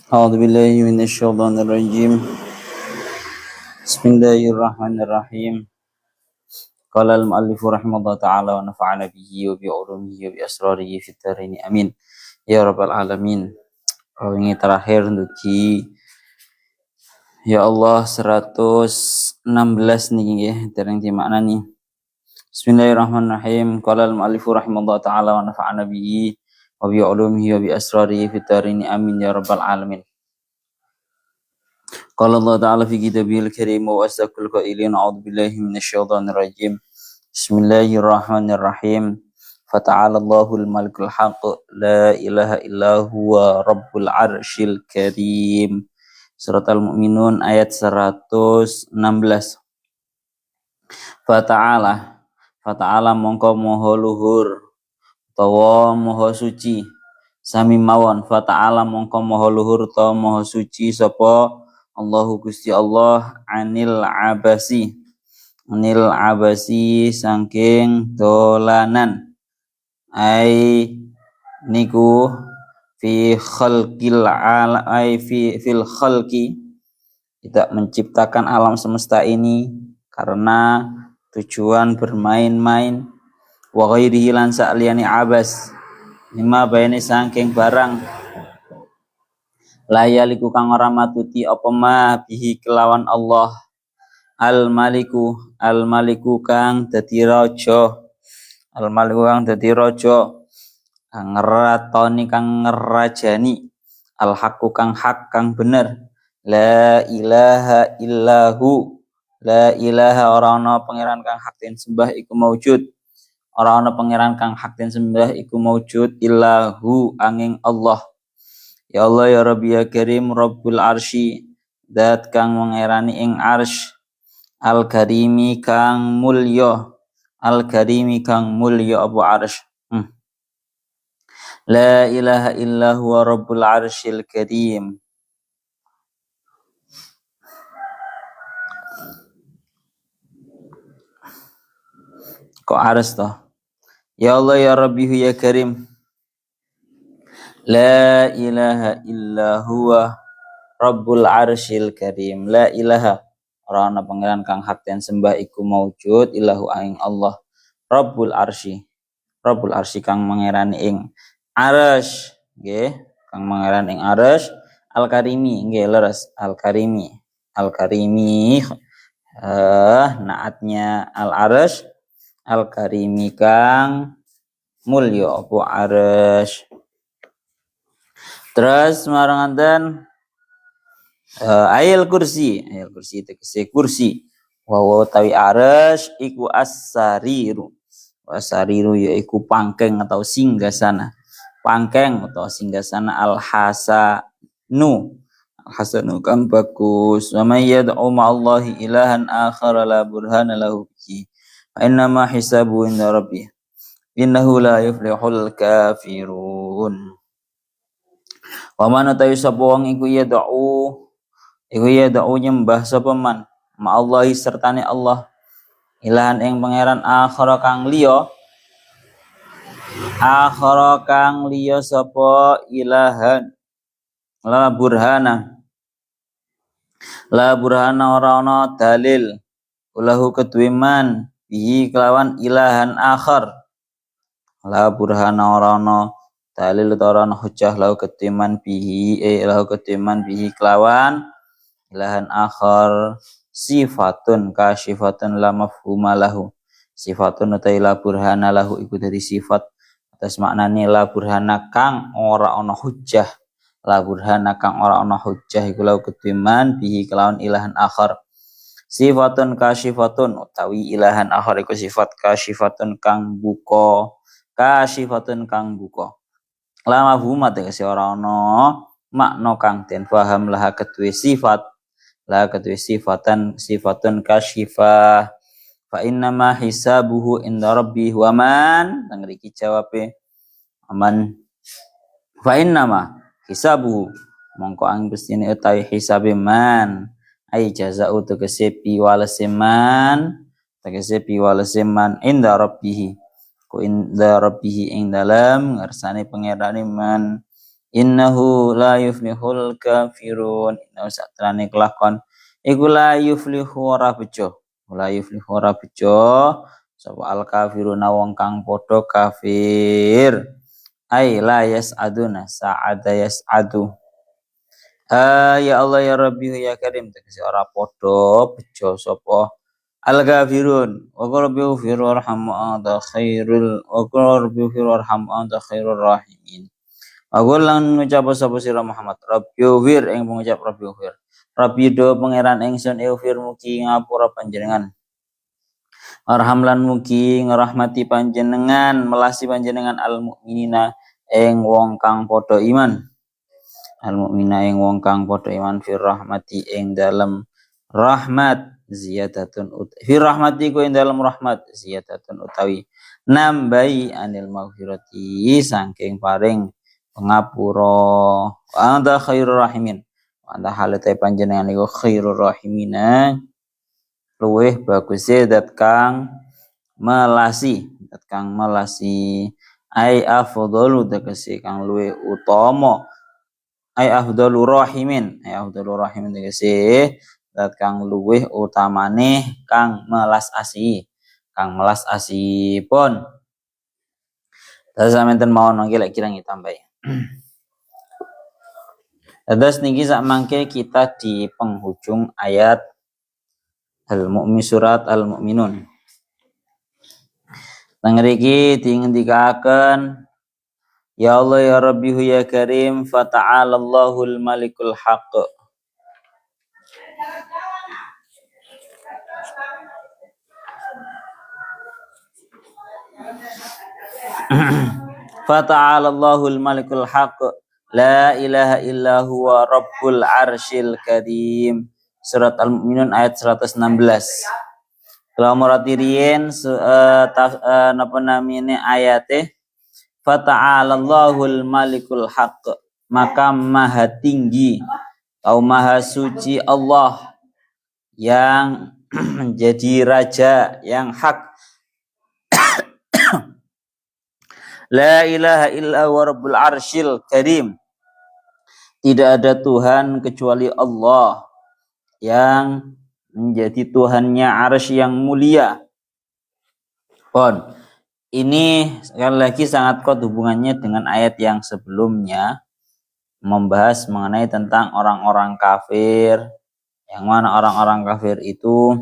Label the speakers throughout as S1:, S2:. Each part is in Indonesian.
S1: أعوذ بالله من الشيطان الرجيم بسم الله الرحمن الرحيم قال المؤلف رحمه الله تعالى ونفعنا به وبعلومه وبأسراره في الدارين amin ya rabbal alamin. Ini terakhir untuk ya Allah 116 nih ya dereng di makna nih. Bismillahirrahmanirrahim. Qala al-mu'allif rahimahullah ta'ala wa nafa'ana bihi wa bi 'ulumihi wa bi asrarihi fid dharain amin ya rabbal alamin. Qala Allah ta'ala fi kitabihil karim wa asdaqul qailin a'udzu billahi minasyaitonir rajim. Bismillahirrahmanirrahim. Fata'ala Allahul malikul haqq la ilaha illa huwa rabbul arsyil karim. Surat Al-Mu'minun ayat 116. Fata'ala mongko moho luhur utawa moho suci sami mawon. Fata'ala mongko moho luhur utawa moho suci sapa Allahu Gusti Allah anil abasi saking dolanan ai niku fi khalqil fil khalqi tidak menciptakan alam semesta ini karena tujuan bermain-main wa ghairihi lan sa'liyani abas lima bayani saking barang layaliku kang ora matuti apa ma bihi kelawan Allah al-maliku kang dadi raja kang ngeratoni kang ngerajani al-haqqu kang hak kang bener la ilaha illahu la ilaha ora ana pangeran kang hak den sembah iku maujud ora ana pangeran kang hak den sembah iku maujud illahu angin Allah. Ya Allah ya Rabbi ya Karim Rabbul Arsy dat kang mengerani ing arsy al-karimi kang mulya apa arsy. La ilaha illa huwa Rabbul Arsyil Karim. Kok arsy toh? Ya Allah ya Rabbi ya Karim. La ilaha illa huwa Rabbul Arsyil Karim. La ilaha ora ana pangeran kang hak den sembah iku maujud illahu aing Allah. Rabbul Arsy kang mangerani ing arsy nggih, kang mangerani ing arsy al-karimi nggih leres al-karimi naatnya al-arsy al-karimi kang mulya apa arsy. Terus marangan ayat kursi tegese kursi wa tawi arsy iku as-sariru yaiku pangkeng atau singgasana al-hasanu kang bagus wa may yad'u ma'allahi ilahan akhar la burhana lahu bihi fa inna ma hisabu inda rabbih innahu la yuflihul kafirun. Wa man utawi sapa wong iku yad'u nyembah sapa man ma'allahi sertane Allah ilahan ing pangeran akhara kang liya sapa ilahan la burhana ora ana dalil ulahu kedue man bihi kelawan ilahan akhar la burhana ora ana dalil utawa ana hujjah lahu ketiman bihi kelawan ilahan akhar sifatun kasyifatun la mafhuma lahu sifatun utai la burhana lahu iku dari sifat atas maknane la burhana kang ora ana hujjah iku lahu ketiman bihi kelawan ilahan akhar sifatun kasyifatun utawi ilahan akhar iku sifat kasyifatun kang buka lama huma tegese ora ana makna kang den paham lah kedue sifatun kasyifah fa inna ma hisabuhu inda rabbih wa man ngriki jawabe aman fa inna ma hisabuhu mongko ang bestine utawi hisabe man ai jazaa'u tegese piwalese man inda rabbih ku inda rabbih ing dalam ngarsane pangerane man innahu la yuflihul kafirun. Innahu satrane kelakon iku la yuflihu ora bejo. La yuflihu ora bejo sapa al kafiruna wong kang padha kafir. Ai la yas'aduna sa'ada yas'adu. Ya Allah ya Rabbi ya Karim tegese ora padha bejo sapa al kafirun wa qul rabbi ighfir warham anta khairul wa qul rabbi ighfir warham anta khairur rahimin. Aku lan ngucap sapa sira Muhammad rabbi ighfir ing pengucap rabbi ighfir. Rabbi do pangeran ingsun ighfir mugi ngapura panjenengan. Arham lan mugi ngrahmati panjenengan melasi panjenengan al mukminina ing wong kang padha iman. Al mukmina ing wong kang padha iman fir rahmati ing dalem rahmat ziyadatun fir rahmati ku ing dalem rahmat ziyadatun utawi nambahi anil maghfirati saking paring pangapura anta khairur rahimin anta halate panjenengan iku khairur rahimina luweh baguse dat kang melasi ai afdalu tegese kang luweh utama ai afdalur rahimin tegese zat kang luweh utamane kang melas asihipun. Terus sampeyan mau niki lek kirang tambahi. Terus niki sak mangke kita di penghujung ayat Al-Mu'min surat Al-Mu'minun. Teng mriki dingendikaken ya Allah ya Rabbi ya Karim fata'alallahul malikul haqq. Fata'alallahul malikul haqq la ilaha illa huwa rabbul arsyil karim. Surat Al-Mu'minun ayat 116. Kalau muratirien napa namine ayate fata'alallahul malikul haqq maka maha tinggi atau maha suci Allah yang menjadi raja yang hak. La ilaha illa huwa rabbul arsyil karim. Tidak ada Tuhan kecuali Allah yang menjadi Tuhannya arsy yang mulia. Pon. Ini sekali lagi sangat kuat hubungannya dengan ayat yang sebelumnya membahas mengenai tentang orang-orang kafir, yang mana orang-orang kafir itu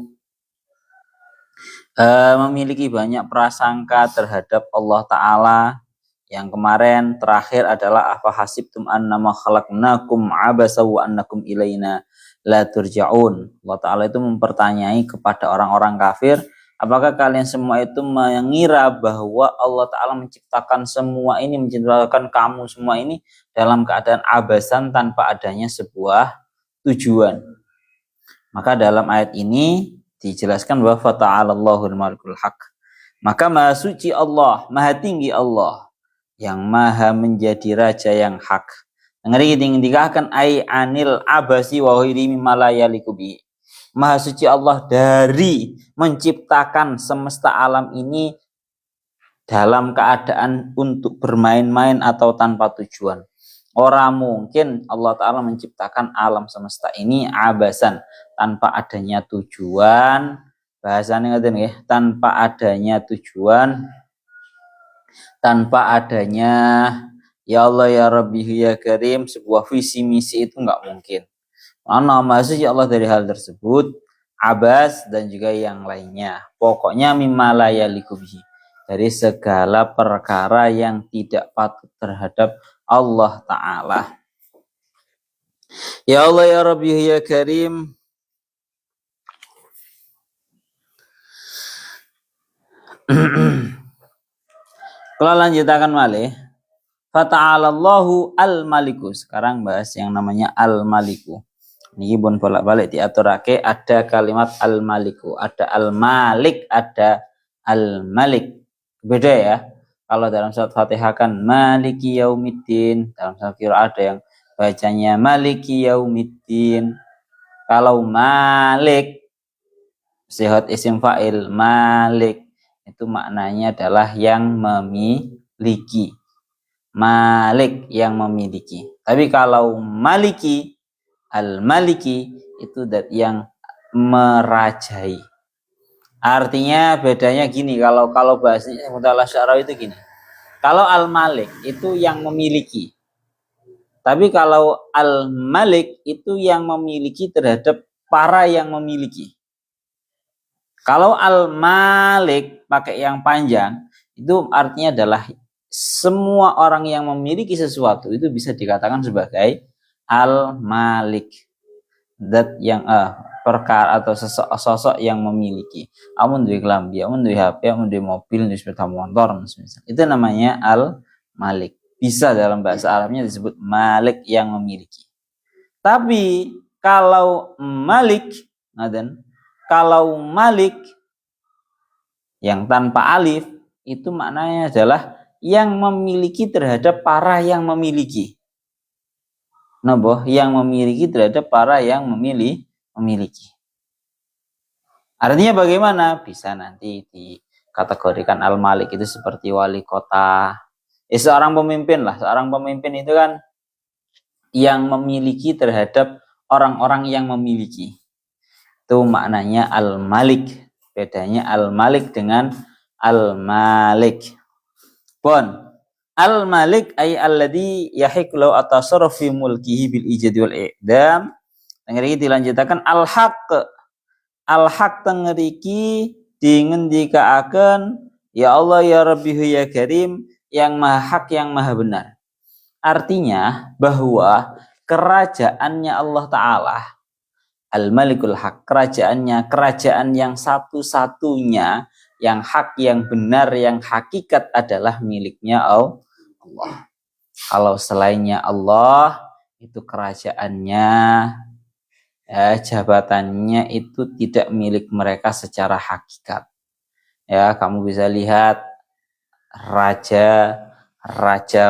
S1: memiliki banyak prasangka terhadap Allah Ta'ala. Yang kemarin terakhir adalah afa hasibtum annama khalaqnakum abasa wa annakum ilaina la turja'un. Allah Ta'ala itu mempertanyai kepada orang-orang kafir, apakah kalian semua itu mengira bahwa Allah Ta'ala menciptakan semua ini, menciptakan kamu semua ini dalam keadaan abasan tanpa adanya sebuah tujuan. Maka dalam ayat ini dijelaskan bahwa fata'alallahul malikul haq. Maka maha suci Allah, maha tinggi Allah yang maha menjadi raja yang hak. Ngeri dikatakan ai anil abasi wa ghairi mimma la yaliqu bi. Maha suci Allah dari menciptakan semesta alam ini dalam keadaan untuk bermain-main atau tanpa tujuan. Orang mungkin Allah Ta'ala menciptakan alam semesta ini abasan tanpa adanya tujuan. Bahasanya ngaten nggih, tanpa adanya tujuan, tanpa adanya ya Allah ya Rabbi ya Karim sebuah visi misi itu enggak mungkin. Karena maha suci Allah dari hal tersebut, abas dan juga yang lainnya. Pokoknya mimma la yaliqu bihi, dari segala perkara yang tidak patut terhadap Allah Ta'ala. Ya Allah ya Rabbi ya Karim, kalau lanjutakan malih, fata'alallahu al-maliku. Sekarang bahas yang namanya al-maliku. Ini pun bolak-balik diaturake, ada kalimat al-maliku, ada al-malik, ada al-malik. Beda ya. Kalau dalam surat Fatihah kan maliki yaumiddin, dalam surat qiraat ada yang bacanya maliki yaumiddin. Kalau malik sihat isim fa'il malik itu maknanya adalah yang memiliki. Malik yang memiliki. Tapi kalau maliki, al-maliki itu dat yang merajai. Artinya bedanya gini, kalau bahasanya Mutalah Syarawi itu gini. Kalau al-malik itu yang memiliki. Tapi kalau al-malik itu yang memiliki terhadap para yang memiliki. Kalau al-malik pakai yang panjang, itu artinya adalah semua orang yang memiliki sesuatu itu bisa dikatakan sebagai al-malik. Zat yang perkara atau sosok yang memiliki. Amun duwe kelambi, amun duwe HP, amun duwe mobil, duwe sepeda motor, misalnya. Itu namanya al-malik. Bisa dalam bahasa Arabnya disebut malik yang memiliki. Tapi kalau malik, kalau malik yang tanpa alif itu maknanya adalah yang memiliki terhadap para yang memiliki. Yang memiliki terhadap para yang memiliki. Artinya bagaimana? Bisa nanti dikategorikan al-malik itu seperti wali kota. Seorang pemimpin lah. Seorang pemimpin itu kan yang memiliki terhadap orang-orang yang memiliki. Itu maknanya al-malik. Bedanya al-malik dengan al-malik. Al-malik ay alladhi yahiqu lahu at-tasarruf fi mulkihi bil ijad wal i'dam. Tengeriki dilanjutakan al-haq. Al-haq tengeriki dingendikaaken ya Allah ya Rabbi ya Karim yang maha hak yang maha benar. Artinya bahwa kerajaannya Allah Ta'ala al-malikul haq, kerajaannya kerajaan yang satu-satunya, yang hak, yang benar, yang hakikat adalah miliknya Allah. Kalau selainnya Allah itu kerajaannya, jabatannya itu tidak milik mereka secara hakikat. Ya, kamu bisa lihat raja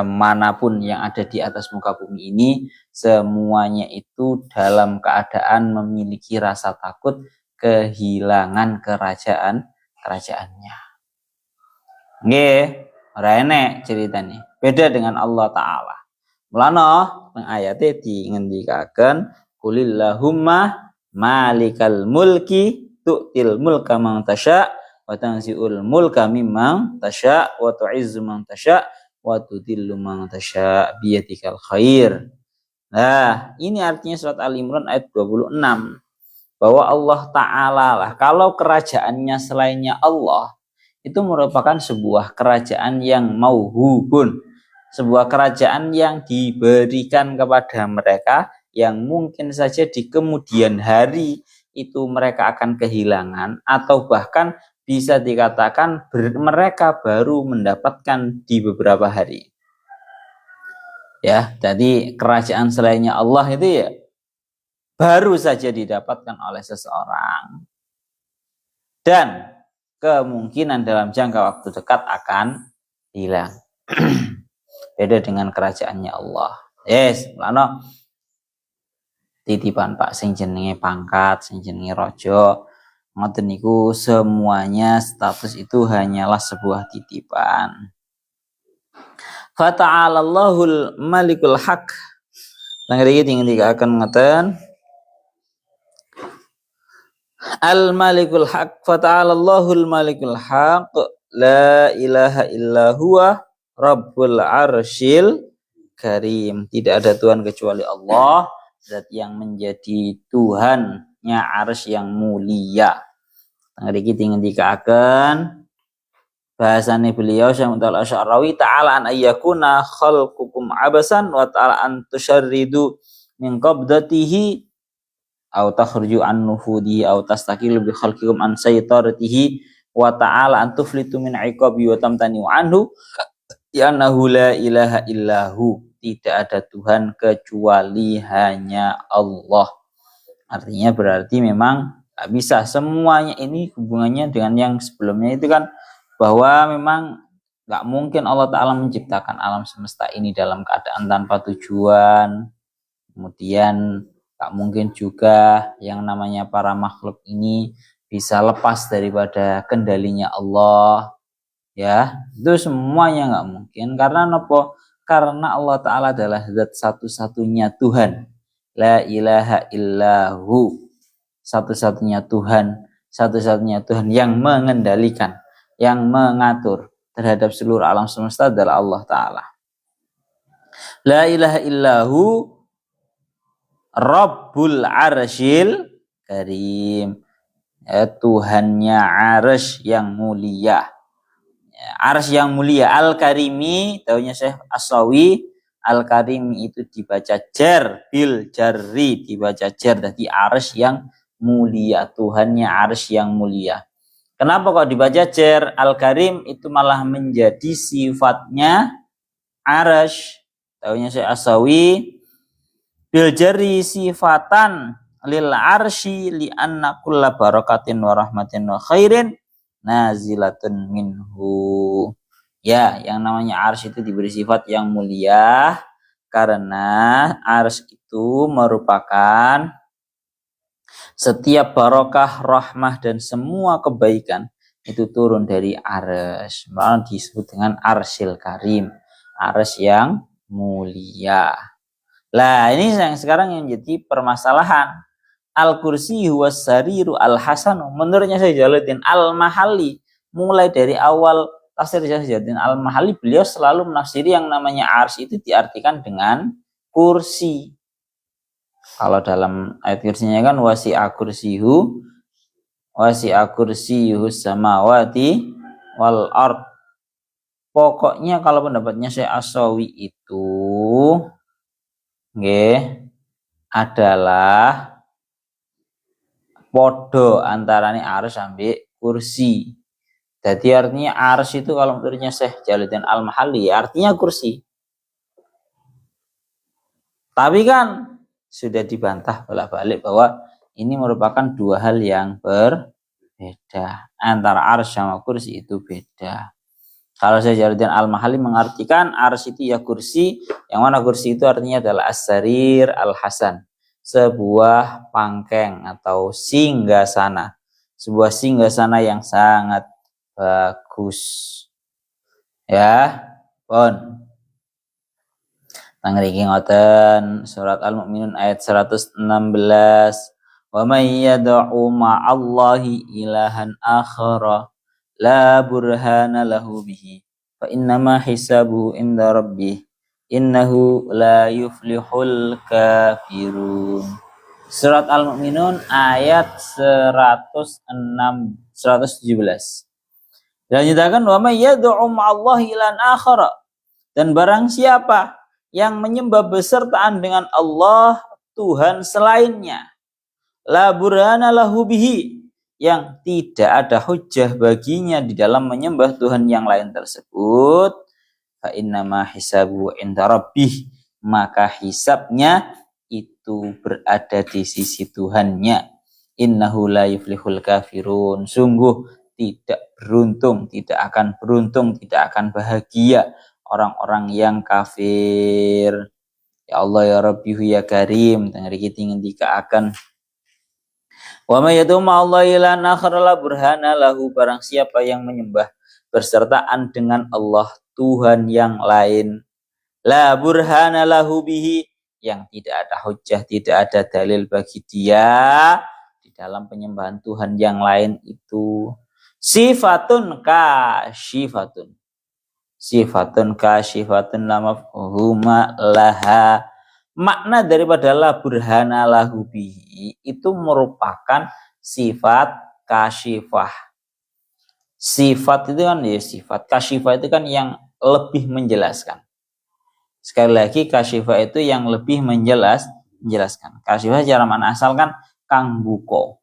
S1: manapun yang ada di atas muka bumi ini, semuanya itu dalam keadaan memiliki rasa takut kehilangan kerajaannya. Nggih, ora enek ceritane. Beda dengan Allah Ta'ala. Mulane teng ayate dingendikaken qulillahumma malikal mulki tu'til mulka man tasya wa tanzi'ul mulka mimman tasya wa tu'izzu man tasya wa tudillu man tasya biyadikal khair. Nah, ini artinya surat Al-Imran ayat 26. Bahwa Allah Ta'ala lah, kalau kerajaannya selainnya Allah, itu merupakan sebuah kerajaan yang mauhubun, sebuah kerajaan yang diberikan kepada mereka yang mungkin saja di kemudian hari itu mereka akan kehilangan, atau bahkan bisa dikatakan mereka baru mendapatkan di beberapa hari. Ya, jadi kerajaan selainnya Allah itu ya baru saja didapatkan oleh seseorang dan kemungkinan dalam jangka waktu dekat akan hilang. Beda dengan kerajaannya Allah. Yes, lano titipan Pak sing jenenge pangkat, sing jenenge raja, ngoten niku semuanya status itu hanyalah sebuah titipan. Fata'ala Allahul Malikul Haq. Nangri iki dikatakan ngoten. Al-Malikul Haq, fata'ala Allahul Malikul Haq, la ilaha illa huwa Rabbul Arsyil Karim. Tidak ada Tuhan kecuali Allah, zat yang menjadi Tuhannya arsy yang mulia. Ngriki dikatakan bahasane beliau Syekh Mutalah Syarawi, ta'ala an ayyakuna khalqukum abasan wa ta'ala an tusyarridu min qabdatihi au takhruju an nufudi au tastaqilu bi khalqikum an saytaratihi wa ta'ala an tuflitu min iqabi wa tamtani anhu ya annahu la ilaha illahu. Tidak ada Tuhan kecuali hanya Allah. Artinya berarti memang tak bisa. Semuanya ini hubungannya dengan yang sebelumnya itu kan, bahwa memang gak mungkin Allah Ta'ala menciptakan alam semesta ini dalam keadaan tanpa tujuan. Kemudian tak mungkin juga yang namanya para makhluk ini bisa lepas daripada kendalinya Allah. Ya, itu semuanya nggak mungkin. Karena nopo? Karena Allah Ta'ala adalah zat satu-satunya Tuhan. La ilaha illahu. Satu-satunya Tuhan. Satu-satunya Tuhan yang mengendalikan, yang mengatur terhadap seluruh alam semesta adalah Allah Ta'ala. La ilaha illahu Rabbul Arsyil Karim. Ya, Tuhannya Arsy yang mulia. Arsy yang mulia. Al-Karimi, tahunya Syekh As-Sawi, Al-Karimi itu dibaca jar, bil jarri dibaca jar. Jadi Arsy yang mulia, Tuhannya Arsy yang mulia. Kenapa kok dibaca jar? Al-Karim itu malah menjadi sifatnya Arsy. Tahunya Syekh As-Sawi, bil jarri sifatan lil arsy li anna kulla barakatin wa rahmatin wa khairin nazilatun minhu. Ya, yang namanya arsy itu diberi sifat yang mulia karena arsy itu merupakan setiap barokah, rahmah dan semua kebaikan itu turun dari arsy. Malah disebut dengan arsyil karim, arsy yang mulia. Lah, ini yang sekarang yang jadi permasalahan. Al-kursi huwa sariru al-hasanu. Menurutnya Syekh Jalaluddin Al-Mahalli, mulai dari awal tafsir Syekh Jalaluddin Al-Mahalli, beliau selalu menafsiri yang namanya arsy itu diartikan dengan kursi. Kalau dalam ayat kursinya kan wasi'a kursiyuhu samawati wal ard. Pokoknya kalau pendapatnya Syekh As-Sawi itu adalah podo antarane arsy sampai kursi. Jadi artinya arsy itu kalau menurutnya Syekh Jalaluddin Al-Mahalli artinya kursi. Tapi kan sudah dibantah bolak-balik bahwa ini merupakan dua hal yang berbeda. Antara arsy sama kursi itu beda. Kalau Syekh Jalaluddin Al-Mahalli mengartikan arsy itu ya kursi, yang mana kursi itu artinya adalah as-sarir al-hasan. Sebuah pangkeng atau singgasana, sebuah singgasana yang sangat bagus. Ya, pun. Tangriki ngoten surat Al-Mu'minun ayat 116. Wa may yad'u ma'allahi ilahan akhara la burhana lahu bihi fa innama hisabuhu inda rabbih. Innahu la yuflihul kafirun. Surat Al-Mu'minun ayat 117. Dan nyatakan wa may yad'u ma'allahi ilahan akhara, dan barang siapa yang menyembah besertaan dengan Allah Tuhan selainnya, la burhana lahu bihi, yang tidak ada hujjah baginya di dalam menyembah Tuhan yang lain tersebut, fa innama hisabu inda rabbih, maka hisabnya itu berada di sisi Tuhannya. Innahu la yuflihul kafirun, sungguh tidak beruntung, tidak akan beruntung, tidak akan bahagia orang-orang yang kafir. Ya Allah ya Rabbihu ya Karim, tengari kita ngendika akan wa may yad'u ma'allahi ilahan akhar la burhana lahu, barang siapa yang menyembah bersertaan dengan Allah Tuhan yang lain, la burhana lahu bihi, yang tidak ada hujjah, tidak ada dalil bagi dia di dalam penyembahan Tuhan yang lain itu. Sifatun kasyifatun, sifatun kasyifatun la mafhuma laha. Makna daripada la burhana lahu bihi itu merupakan sifat kasyifah. Sifat itu kan ya sifat, kasyifah itu kan yang lebih menjelaskan. Sekali lagi kasyifah itu yang lebih menjelaskan. Kasyifah secara mana asal kan kang buko.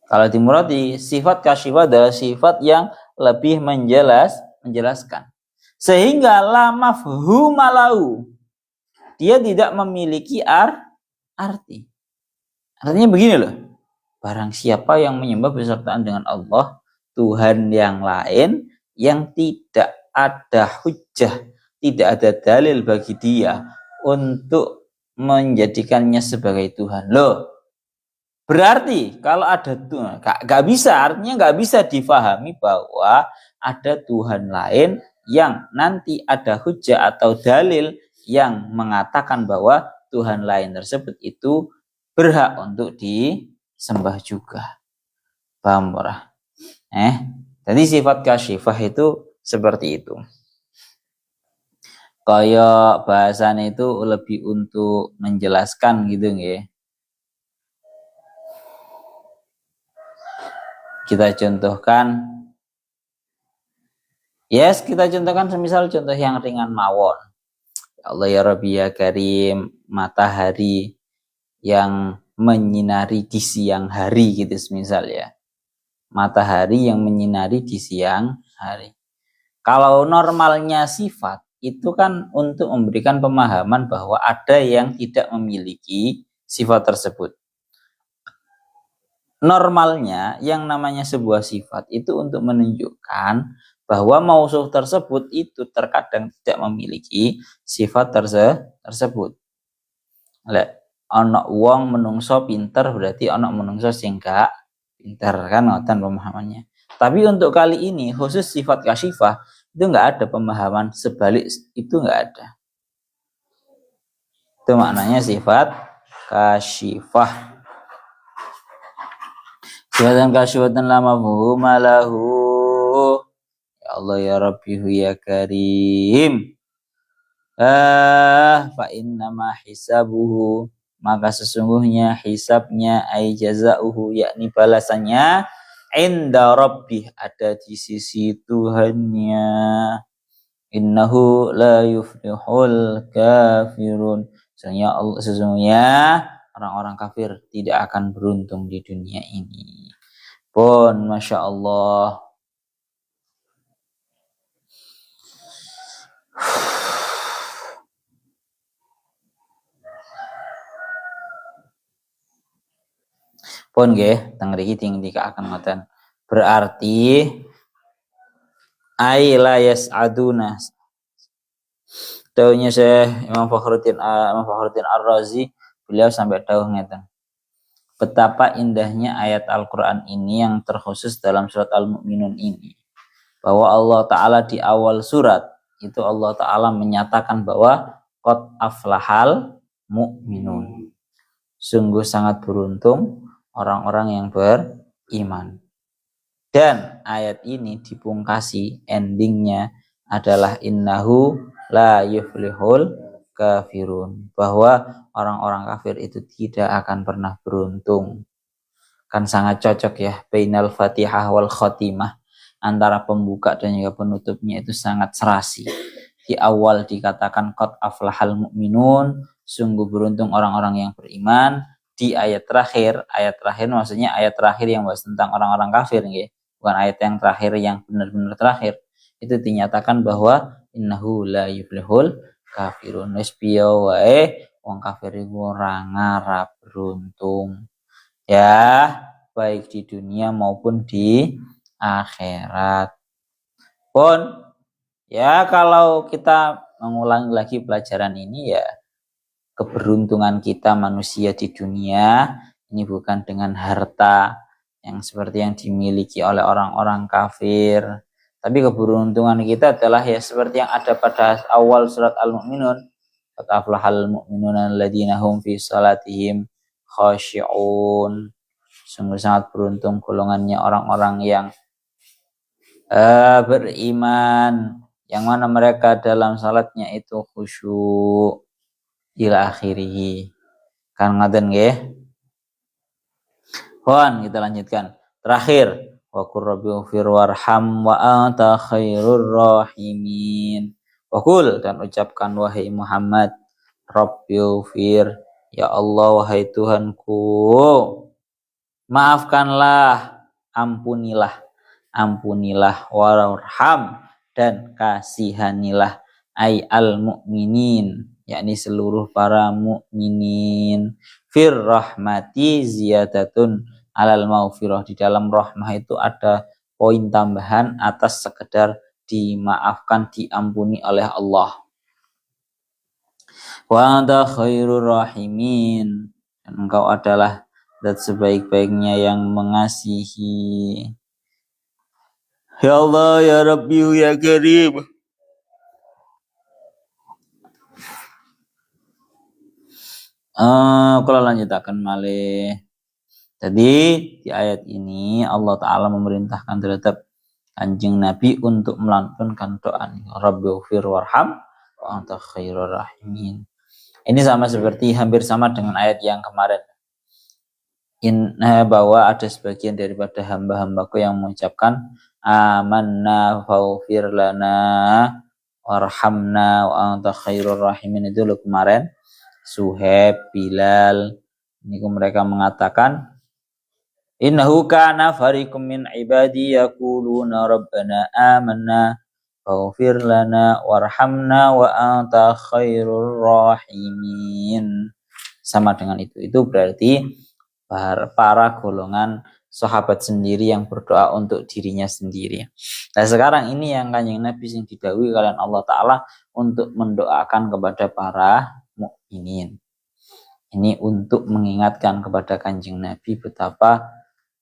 S1: Kalau dimurati sifat kasyifah adalah sifat yang lebih menjelaskan. Sehingga la mafhuma lahu, dia tidak memiliki arti. Artinya begini loh. Barang siapa yang menyembah bersertaan dengan Allah, Tuhan yang lain, yang tidak ada hujjah, tidak ada dalil bagi dia untuk menjadikannya sebagai Tuhan. Loh, berarti kalau ada Tuhan, gak bisa, artinya gak bisa difahami bahwa ada Tuhan lain yang nanti ada hujah atau dalil yang mengatakan bahwa Tuhan lain tersebut itu berhak untuk disembah juga. Paham ora? Jadi sifat kasyifah itu seperti itu. Kayak bahasanya itu lebih untuk menjelaskan gitu nggih. Kita contohkan semisal contoh yang ringan mawon. Ya Allah ya Rabbi ya Karim, matahari yang menyinari di siang hari gitu semisal ya. Matahari yang menyinari di siang hari. Kalau normalnya sifat itu kan untuk memberikan pemahaman bahwa ada yang tidak memiliki sifat tersebut. Normalnya yang namanya sebuah sifat itu untuk menunjukkan bahwa mausuh tersebut itu terkadang tidak memiliki sifat tersebut. Lek ana wong menungso pinter berarti ana menungso sing gak pinter kan ngoten pemahamannya. Tapi untuk kali ini khusus sifat kasyifah itu enggak ada pemahaman sebalik itu enggak ada. Itu maknanya sifat kasyifah. Sifatan kasyifatan la mafhuma lahu. Ya Allah ya Rabbihu ya Karim. Fa innama hisabuhu, maka sesungguhnya hisabnya ay jazauhu, yakni balasannya inda rabbih, ada di sisi Tuhannya. Innahu la yuflihul kafirun, sesungguhnya orang-orang kafir tidak akan beruntung di dunia ini. Pun Masya Allah. Pun nggih teng mriki akan ngoten. Berarti ai la yas'aduna. Taunya Imam Fakhruddin Ar-Razi, beliau sampai tahu ngeten. Betapa indahnya ayat Al-Qur'an ini yang terkhusus dalam surat Al-Mu'minun ini. Bahwa Allah Ta'ala di awal surat itu Allah Ta'ala menyatakan bahwa qad aflahal mu'minun. Sungguh sangat beruntung orang-orang yang beriman. Dan ayat ini dipungkasi, endingnya adalah innahu la yuflihul kafirun, bahwa orang-orang kafir itu tidak akan pernah beruntung. Kan sangat cocok ya, bainal fatihah wal khotimah, antara pembuka dan juga penutupnya itu sangat serasi. Di awal dikatakan qad aflahal mu'minun, sungguh beruntung orang-orang yang beriman. Di ayat terakhir maksudnya ayat terakhir yang bahas tentang orang-orang kafir nggih, bukan ayat yang terakhir yang benar-benar terakhir. Itu dinyatakan bahwa innahu la yuflihul kafirun, wis piye wae wong kafir iku ora ngarep beruntung. Ya, baik di dunia maupun di akhirat. Pun ya kalau kita mengulangi lagi pelajaran ini ya, keberuntungan kita manusia di dunia ini bukan dengan harta yang seperti yang dimiliki oleh orang-orang kafir, tapi keberuntungan kita adalah ya seperti yang ada pada awal surat Al-Mu'minun, qad aflahal mu'minuna alladziina hum fi salatihim khashi'un. Sungguh sangat beruntung golongannya orang-orang yang beriman, yang mana mereka dalam salatnya itu khusyuk. Ila akhirih. Kan ngaten nggih. Hon, kita lanjutkan. Terakhir, wa qur rabbighfir warham wa anta khairur rahimin. Wa qul, dan ucapkan wahai Muhammad, rabbighfir, ya Allah wahai Tuhanku, maafkanlah, ampunilah, warham, dan kasihanilah ay al mu'minin, yakni seluruh para mukminin. Fir rahmati ziyadatun alal maufirah, di dalam rahmah itu ada poin tambahan atas sekedar dimaafkan, diampuni oleh Allah. Wa anta khairur rahimin, dan engkau adalah zat sebaik-baiknya yang mengasihi. Ya Allah ya Rabbi ya Karim, Kalau lanjutakan malih. Jadi di ayat ini Allah Ta'ala memerintahkan terhadap Kanjeng Nabi untuk melantunkan doa Rabbighfir warham wa anta khairur rahimin. Ini sama seperti hampir sama dengan ayat yang kemarin. Bahwa ada sebagian daripada hamba-hambaku yang mengucapkan amanna faghfir lana warhamna wa anta khairur rahimin, itu loh kemarin. Suhaib, Bilal, ini mereka mengatakan innahu kana fariqum min ibadi yaquluna rabbana amanna faghfir lana warhamna wa anta khairur rahimin. Sama dengan itu. Itu berarti para golongan sahabat sendiri yang berdoa untuk dirinya sendiri. Nah sekarang ini yang Kanjeng Nabi yang didhawuhi kalian Allah Ta'ala untuk mendoakan kepada para mukminin. Ini untuk mengingatkan kepada Kanjeng Nabi betapa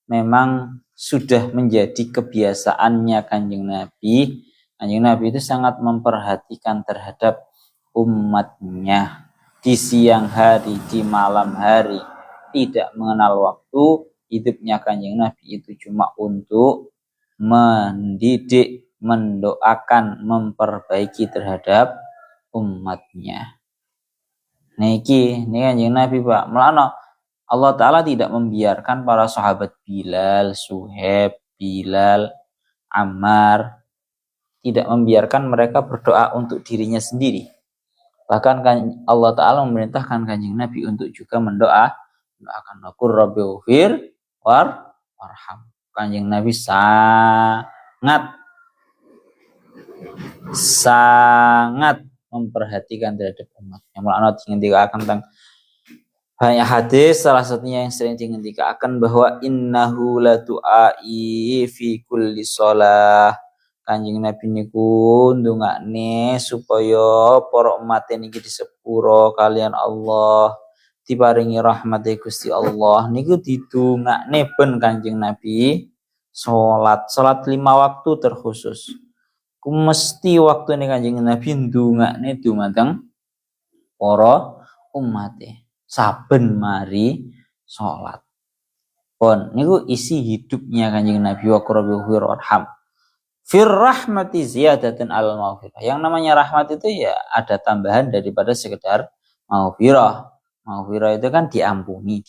S1: memang sudah menjadi kebiasaannya Kanjeng Nabi. Kanjeng Nabi itu sangat memperhatikan terhadap umatnya. Di siang hari, di malam hari, tidak mengenal waktu. Hidupnya Kanjeng Nabi itu cuma untuk mendidik, mendoakan, memperbaiki terhadap umatnya. Niki Kanjeng Nabi Pak. Melano Allah Ta'ala tidak membiarkan para sahabat Bilal, Suhaib, Bilal, Ammar, tidak membiarkan mereka berdoa untuk dirinya sendiri. Bahkan Allah Ta'ala memerintahkan Kanjeng Nabi untuk juga mendoakan Qur Rabbighfir warham. Kanjeng Nabi sangat memperhatikan terhadap umatnya. Mulanya dikatakan tentang banyak hadis, salah satunya yang sering dikatakan bahwa innahu la tu'ai fi kulli shalah. Kanjeng Nabi niku ndongakne supaya para umat niki disepuro kalian Allah, diparingi rahmat Gusti Allah. Niku didongakne ben Kanjeng Nabi salat 5 waktu terkhusus. Ku mesti waktu ini Kanjeng Nabi ndongakne dumateng para umate saben mari salat. Pun niku isi hidupnya Kanjeng Nabi wa Rabbighfir warham. Fir rahmati ziyadatan al maghfirah. Yang namanya rahmat itu ya ada tambahan daripada sekedar maghfirah. Maghfirah itu kan diampuni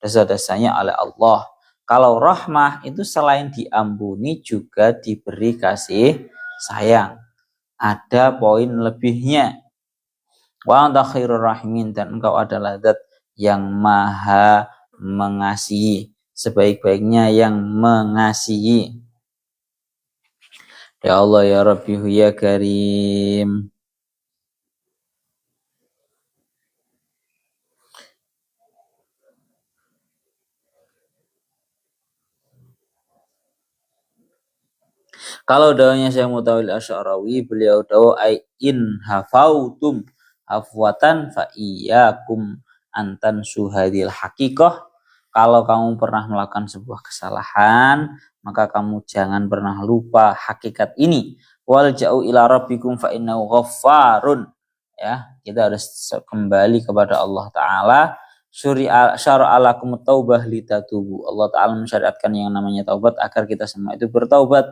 S1: dosa-dosanya oleh Allah. Kalau rahmah itu selain diampuni juga diberi kasih sayang. Ada poin lebihnya. Wa anta khairur rahimin, dan engkau adalah zat yang maha mengasihi, sebaik-baiknya yang mengasihi. Ya Allah ya Rabbi ya Karim. Kalau daunnya Syekh Mutawil Asy'arawi, beliau dawa in hafautum afwatan fa iyyakum antan suhadil haqiqah. Kalau kamu pernah melakukan sebuah kesalahan, maka kamu jangan pernah lupa hakikat ini. Wal ja'u ila rabbikum fa innahu ghaffarun. Ya, kita harus kembali kepada Allah Ta'ala. Syara'alakum taubah litatubu. Allah Ta'ala mensyariatkan yang namanya taubat agar kita semua itu bertaubat.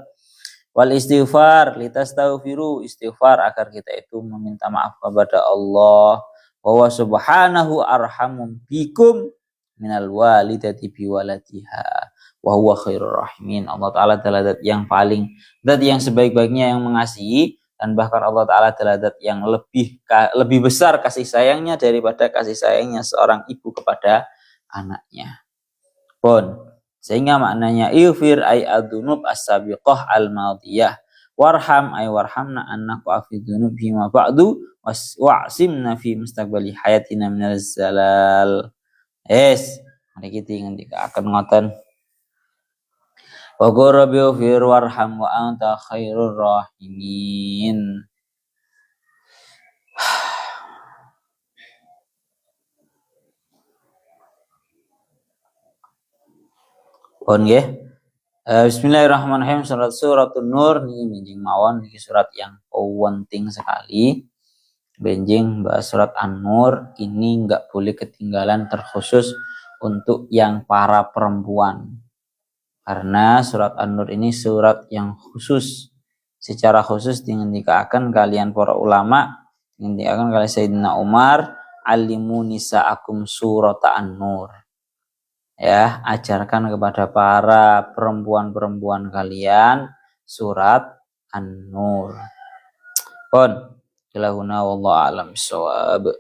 S1: Wal istighfar litastaghfiru, istighfar agar kita itu meminta maaf kepada Allah. Wa subhanahu arhamum bikum minal walidati biwaladiha wa huwa khairur rahimin. Allah Ta'ala adalah zat yang paling, zat yang sebaik-baiknya yang mengasihi, dan bahkan Allah Ta'ala adalah zat yang lebih besar kasih sayangnya daripada kasih sayangnya seorang ibu kepada anaknya. Pun sehingga maknanya ighfir ay adunub as-sabiqah al-madiyah, warham ay warhamna annaku afidunub bima ba'du wa'simna fi mustaqbali hayatina minal zalal. Mari kita ingat akan ngoten. Wa qur rabbighfir warham wa anta khairur rahimin. Pun nggih. Bismillahirrahmanirrahim. Suratun Nur niki minjing mawon, niki surat yang penting sekali. benjing bahas surat An-Nur ini nggak boleh ketinggalan, terkhusus untuk yang para perempuan. Karena surat An-Nur ini surat yang khusus. Secara khusus dikatakan kalian para ulama, dikatakan kalian Sayyidina Umar, alimu nisa'akum surat An-Nur. Ya, ajarkan kepada para perempuan-perempuan kalian surat An-Nur. Pun, ilahuna wallahu a'lam bissawab.